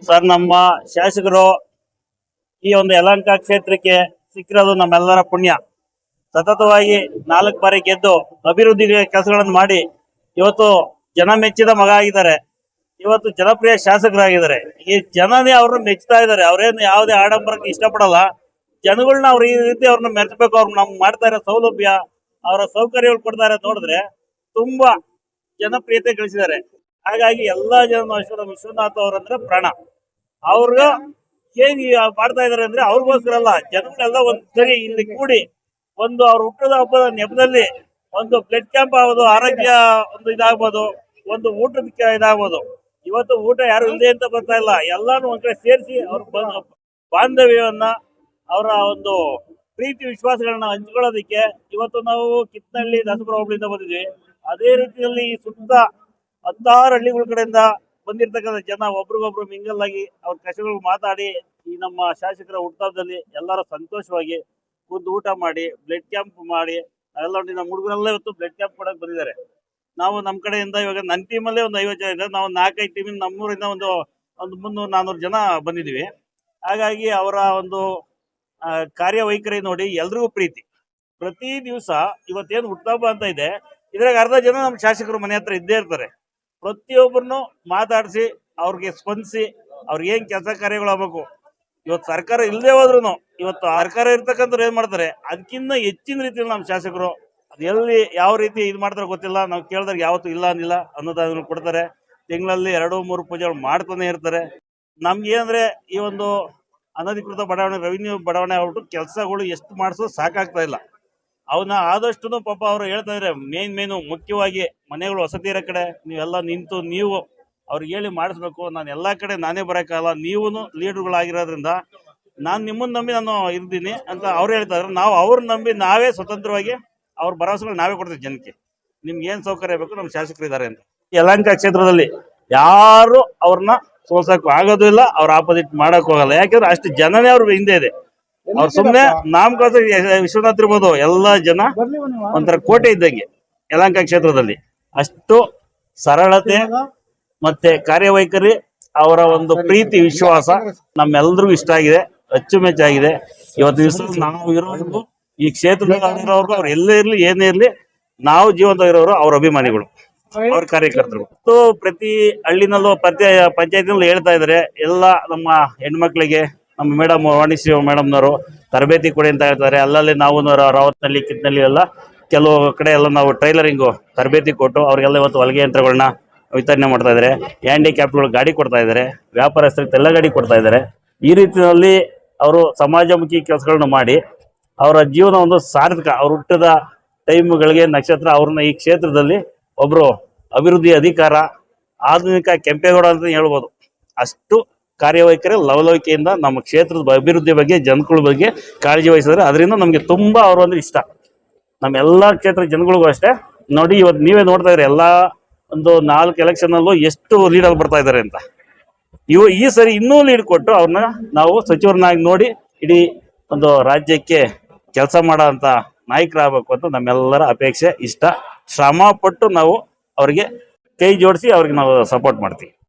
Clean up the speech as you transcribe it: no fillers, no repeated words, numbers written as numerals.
Sir, ನಮ್ಮ ಶಾಸಕರು ಈ ಒಂದು ಯಲಹಂಕ ಕ್ಷೇತ್ರಕ್ಕೆ ಸಿಕ್ಕಿರೋದು ನಮ್ಮೆಲ್ಲರ ಪುಣ್ಯ. ಸತತವಾಗಿ 4 ಬಾರಿ ಗೆದ್ದು ಅಭಿವೃದ್ಧಿ ಕೆಲಸಗಳನ್ನು ಮಾಡಿ ಇವತ್ತು ಜನ ಮೆಚ್ಚಿದ ಮಗ ಆಗಿದ್ದಾರೆ. ಇವತ್ತು ಜನಪ್ರಿಯ ಶಾಸಕರಾಗಿದ್ದಾರೆ. ಈ ಜನನೇ ಅವ್ರನ್ನ ಮೆಚ್ತಾ ಇದ್ದಾರೆ. ಅವ್ರೇನು ಯಾವುದೇ ಆಡಂಬರಕ್ಕೆ ಇಷ್ಟಪಡಲ್ಲ. ಜನಗಳನ್ನ ಅವ್ರು ಈ ರೀತಿ ಅವ್ರನ್ನ ಮೆಚ್ಚಬೇಕು. ಅವ್ರು ನಮ್ಗೆ ಮಾಡ್ತಾ ಇರೋ ಸೌಲಭ್ಯ, ಅವರ ಸೌಕರ್ಯಗಳು ಕೊಡ್ತಾ ಇರೋದು ನೋಡಿದ್ರೆ ತುಂಬಾ ಜನಪ್ರಿಯತೆ ಗಳಿಸಿದ್ದಾರೆ. ಹಾಗಾಗಿ ಎಲ್ಲಾ ಜನ ವಿಶ್ವನಾಥ್ ಅವರಂದ್ರೆ ಪ್ರಾಣ. ಅವ್ರಿಗ ಏನ್ ಮಾಡ್ತಾ ಇದಾರೆ ಅಂದ್ರೆ ಅವ್ರಿಗೋಸ್ಕರ ಅಲ್ಲ, ಜನಗಳೆಲ್ಲ ಒಂದ್ ಸರಿ ಇಲ್ಲಿ ಕೂಡಿ ಒಂದು ಅವ್ರ ಹುಟ್ಟದ ಹಬ್ಬದ ನೆಪದಲ್ಲಿ ಒಂದು ಬ್ಲಡ್ ಕ್ಯಾಂಪ್ ಆಗೋದು, ಆರೋಗ್ಯ ಒಂದು ಇದಾಗ್ಬೋದು, ಒಂದು ಊಟದ ಇದಾಗ್ಬೋದು. ಇವತ್ತು ಊಟ ಯಾರು ಇಲ್ಲದೆ ಅಂತ ಬರ್ತಾ ಇಲ್ಲ. ಎಲ್ಲಾನು ಒಂದ್ ಕಡೆ ಸೇರಿಸಿ ಅವ್ರ ಬಾಂಧವ್ಯವನ್ನ, ಅವರ ಒಂದು ಪ್ರೀತಿ ವಿಶ್ವಾಸಗಳನ್ನ ಹಂಚ್ಕೊಳ್ಳೋದಿಕ್ಕೆ ಇವತ್ತು ನಾವು ಕಿತ್ನಳ್ಳಿ ದಾಸಪುರ ಹೋಬಳಿಯಿಂದ ಬಂದಿದ್ವಿ. ಅದೇ ರೀತಿಯಲ್ಲಿ ಈ ಸುತ್ತ 16 ಹಳ್ಳಿಗಳ ಕಡೆಯಿಂದ ಬಂದಿರ್ತಕ್ಕಂಥ ಜನ ಒಬ್ರಿಗೊಬ್ರು ಮಿಂಗಲ್ ಆಗಿ ಅವ್ರ ಕಷ್ಟಗಳು ಮಾತಾಡಿ ಈ ನಮ್ಮ ಶಾಸಕರ ಹುಟ್ಟಹಬ್ಬದಲ್ಲಿ ಎಲ್ಲರೂ ಸಂತೋಷವಾಗಿ ಕೂತು ಊಟ ಮಾಡಿ ಬ್ಲಡ್ ಕ್ಯಾಂಪ್ ಮಾಡಿ ಎಲ್ಲ ನಮ್ಮ ಹುಡುಗರೆಲ್ಲ ಇವತ್ತು ಬ್ಲಡ್ ಕ್ಯಾಂಪ್ ಕೊಡಕ್ ಬಂದಿದ್ದಾರೆ. ನಾವು ನಮ್ಮ ಕಡೆಯಿಂದ ಇವಾಗ ನನ್ನ ಟೀಮಲ್ಲೇ ಒಂದು 50 ಜನ ಇದ್ದಾರೆ. ನಾವು 4-5 ಟೀಮಿಂದ ನಮ್ಮೂರಿಂದ ಒಂದು 300-400 ಜನ ಬಂದಿದ್ದೀವಿ. ಹಾಗಾಗಿ ಅವರ ಒಂದು ಕಾರ್ಯವೈಖರಿ ನೋಡಿ ಎಲ್ರಿಗೂ ಪ್ರೀತಿ. ಪ್ರತಿ ದಿವಸ ಇವತ್ತೇನು ಹುಟ್ಟಹಬ್ಬ ಅಂತ ಇದೆ, ಇದ್ರಾಗ ಅರ್ಧ ಜನ ನಮ್ಮ ಶಾಸಕರು ಮನೆ ಹತ್ರ ಇದ್ದೇ ಇರ್ತಾರೆ. ಪ್ರತಿಯೊಬ್ಬರನ್ನು ಮಾತಾಡಿಸಿ ಅವ್ರಿಗೆ ಸ್ಪಂದಿಸಿ ಅವ್ರಿಗೆ ಏನ್ ಕೆಲಸ ಕಾರ್ಯಗಳು ಆಗ್ಬೇಕು. ಇವತ್ತು ಸರ್ಕಾರ ಇಲ್ಲದೆ ಹೋದ್ರು ಇವತ್ತು ಸರ್ಕಾರ ಇರ್ತಕ್ಕಂಥವ್ರು ಏನ್ ಮಾಡ್ತಾರೆ, ಅದಕ್ಕಿಂತ ಹೆಚ್ಚಿನ ರೀತಿಯಲ್ಲಿ ನಮ್ಮ ಶಾಸಕರು ಅದು ಎಲ್ಲಿ ಯಾವ ರೀತಿ ಇದು ಮಾಡ್ತಾರೆ ಗೊತ್ತಿಲ್ಲ. ನಾವು ಕೇಳಿದಾಗ ಯಾವತ್ತೂ ಇಲ್ಲ ಅಂದಿಲ್ಲ, ಅನ್ನೋದನ್ನು ಕೊಡ್ತಾರೆ. ತಿಂಗಳಲ್ಲಿ 2-3 ಪೂಜೆಗಳು ಮಾಡ್ತಾನೆ ಇರ್ತಾರೆ. ನಮ್ಗೆ ಏನಂದ್ರೆ ಈ ಒಂದು ಅನಧಿಕೃತ ಬಡಾವಣೆ, ರೆವಿನ್ಯೂ ಬಡಾವಣೆ ಆಗ್ಬಿಟ್ಟು ಕೆಲಸಗಳು ಎಷ್ಟು ಮಾಡಿಸೋ ಸಾಕಾಗ್ತಾ ಇಲ್ಲ. ಅವನ್ನ ಆದಷ್ಟು ಪಾಪ ಅವ್ರು ಹೇಳ್ತಾ ಇದ್ರೆ ಮೇನು ಮುಖ್ಯವಾಗಿ ಮನೆಗಳು ವಸತಿ ಇರೋ ಕಡೆ ನೀವೆಲ್ಲ ನಿಂತು ನೀವು ಅವ್ರಿಗೆ ಹೇಳಿ ಮಾಡಿಸ್ಬೇಕು. ನಾನು ಎಲ್ಲಾ ಕಡೆ ನಾನೇ ಬರೋಕ್ಕಾಗಲ್ಲ, ನೀವು ಲೀಡರ್ಗಳಾಗಿರೋದ್ರಿಂದ ನಾನು ನಿಮ್ಮನ್ನ ನಂಬಿ ನಾನು ಇರ್ತೀನಿ ಅಂತ ಅವ್ರು ಹೇಳ್ತಾ ಇದ್ರು. ನಾವು ಅವ್ರನ್ನ ನಂಬಿ ನಾವೇ ಸ್ವತಂತ್ರವಾಗಿ ಅವ್ರ ಭರವಸೆಗಳು ನಾವೇ ಕೊಡ್ತೀವಿ ಜನಕ್ಕೆ. ನಿಮ್ಗೆ ಏನ್ ಸೌಕರ್ಯ ಬೇಕು ನಮ್ಮ ಶಾಸಕರು ಇದ್ದಾರೆ ಅಂತ. ಯಲಹಂಕ ಕ್ಷೇತ್ರದಲ್ಲಿ ಯಾರು ಅವ್ರನ್ನ ಸೋಲ್ಸಕ್ ಆಗೋದು ಇಲ್ಲ, ಅವ್ರ ಆಪೋಸಿಟ್ ಮಾಡಕ್ ಹೋಗಲ್ಲ. ಯಾಕಂದ್ರೆ ಅಷ್ಟು ಜನನೇ ಅವ್ರ ಹಿಂದೆ ಇದೆ. ಅವ್ರು ಸುಮ್ನೆ ನಾಮಕೋಸ್ಕರ ವಿಶ್ವನಾಥ್ ಇರ್ಬೋದು, ಎಲ್ಲಾ ಜನ ಒಂಥರ ಕೋಟೆ ಇದ್ದಂಗೆ ಯಲಹಂಕ ಕ್ಷೇತ್ರದಲ್ಲಿ. ಅಷ್ಟು ಸರಳತೆ ಮತ್ತೆ ಕಾರ್ಯವೈಖರಿ, ಅವರ ಒಂದು ಪ್ರೀತಿ ವಿಶ್ವಾಸ ನಮ್ಮೆಲ್ರಿಗೂ ಇಷ್ಟ ಆಗಿದೆ, ಅಚ್ಚುಮೆಚ್ಚಾಗಿದೆ. ಇವತ್ತು ದಿವಸ ನಾವು ಇರೋರ್ಗು ಈ ಕ್ಷೇತ್ರದಲ್ಲಿರೋರ್ಗು ಅವ್ರು ಎಲ್ಲೇ ಇರ್ಲಿ ಏನೇ ಇರ್ಲಿ ನಾವು ಜೀವಂತ ಇರೋರು ಅವ್ರ ಅಭಿಮಾನಿಗಳು, ಅವ್ರ ಕಾರ್ಯಕರ್ತರು. ಪ್ರತಿ ಹಳ್ಳಿನಲ್ಲೂ ಪಂಚಾಯತಿನಲ್ಲೂ ಹೇಳ್ತಾ ಇದಾರೆ, ಎಲ್ಲ ನಮ್ಮ ಹೆಣ್ಮಕ್ಳಿಗೆ ನಮ್ಮ ಮೇಡಮ್ ವಾಣಿಶ್ರೀ ಮೇಡಮ್ನವರು ತರಬೇತಿ ಕೊಡಿ ಅಂತ ಹೇಳ್ತಾರೆ. ಅಲ್ಲಲ್ಲಿ ನಾವು ರಾವತ್ನಲ್ಲಿ ಕಿತ್ನಲ್ಲಿ ಎಲ್ಲ ಕೆಲವು ಕಡೆ ಎಲ್ಲ ನಾವು ಟ್ರೈಲರಿಂಗು ತರಬೇತಿ ಕೊಟ್ಟು ಅವ್ರಿಗೆಲ್ಲ ಇವತ್ತು ಹೊಲಿಗೆ ಯಂತ್ರಗಳನ್ನ ವಿತರಣೆ ಮಾಡ್ತಾ ಇದ್ದಾರೆ. ಹ್ಯಾಂಡಿಕ್ಯಾಪ್ಗಳು ಗಾಡಿ ಕೊಡ್ತಾ ಇದ್ದಾರೆ, ವ್ಯಾಪಾರಸ್ಥರಿಗೆ ತೆಲ್ಲ ಗಾಡಿ ಕೊಡ್ತಾ ಇದ್ದಾರೆ. ಈ ರೀತಿಯಲ್ಲಿ ಅವರು ಸಮಾಜಮುಖಿ ಕೆಲಸಗಳನ್ನ ಮಾಡಿ ಅವರ ಜೀವನ ಒಂದು ಸಾರ್ಥಕ. ಅವ್ರು ಹುಟ್ಟಿದ ಟೈಮ್ಗಳಿಗೆ ನಕ್ಷತ್ರ ಅವ್ರನ್ನ ಈ ಕ್ಷೇತ್ರದಲ್ಲಿ ಒಬ್ರು ಅಭಿವೃದ್ಧಿ ಅಧಿಕಾರ, ಆಧುನಿಕ ಕೆಂಪೇಗೌಡ ಅಂತ ಹೇಳ್ಬೋದು. ಅಷ್ಟು ಕಾರ್ಯವೈಖರಿ ಲವಲವಿಕೆಯಿಂದ ನಮ್ಮ ಕ್ಷೇತ್ರದ ಅಭಿವೃದ್ಧಿ ಬಗ್ಗೆ, ಜನಗಳ ಬಗ್ಗೆ ಕಾಳಜಿ ವಹಿಸಿದ್ರೆ ಅದರಿಂದ ನಮ್ಗೆ ತುಂಬಾ ಅವರು ಅಂದ್ರೆ ಇಷ್ಟ. ನಮ್ಮ ಎಲ್ಲಾ ಕ್ಷೇತ್ರ ಜನಗಳಿಗೂ ಅಷ್ಟೇ. ನೋಡಿ ಇವತ್ತು ನೀವೇ ನೋಡ್ತಾ ಇದ್ರಿ, ಎಲ್ಲಾ ಒಂದು 4 ಎಲೆಕ್ಷನ್ ಅಲ್ಲೂ ಎಷ್ಟು ಲೀಡರ್ ಬರ್ತಾ ಇದ್ದಾರೆ ಅಂತ. ಈ ಸರಿ ಇನ್ನೂ ಲೀಡ್ ಕೊಟ್ಟು ಅವ್ರನ್ನ ನಾವು ಸಚಿವರನ್ನಾಗಿ ನೋಡಿ ಇಡೀ ಒಂದು ರಾಜ್ಯಕ್ಕೆ ಕೆಲಸ ಮಾಡೋ ಅಂತ ನಾಯಕರಾಗಬೇಕು ಅಂತ ನಮ್ಮೆಲ್ಲರ ಅಪೇಕ್ಷೆ, ಇಷ್ಟ. ಶ್ರಮ ಪಟ್ಟು ನಾವು ಅವ್ರಿಗೆ ಕೈ ಜೋಡಿಸಿ ಅವ್ರಿಗೆ ನಾವು ಸಪೋರ್ಟ್ ಮಾಡ್ತೀವಿ.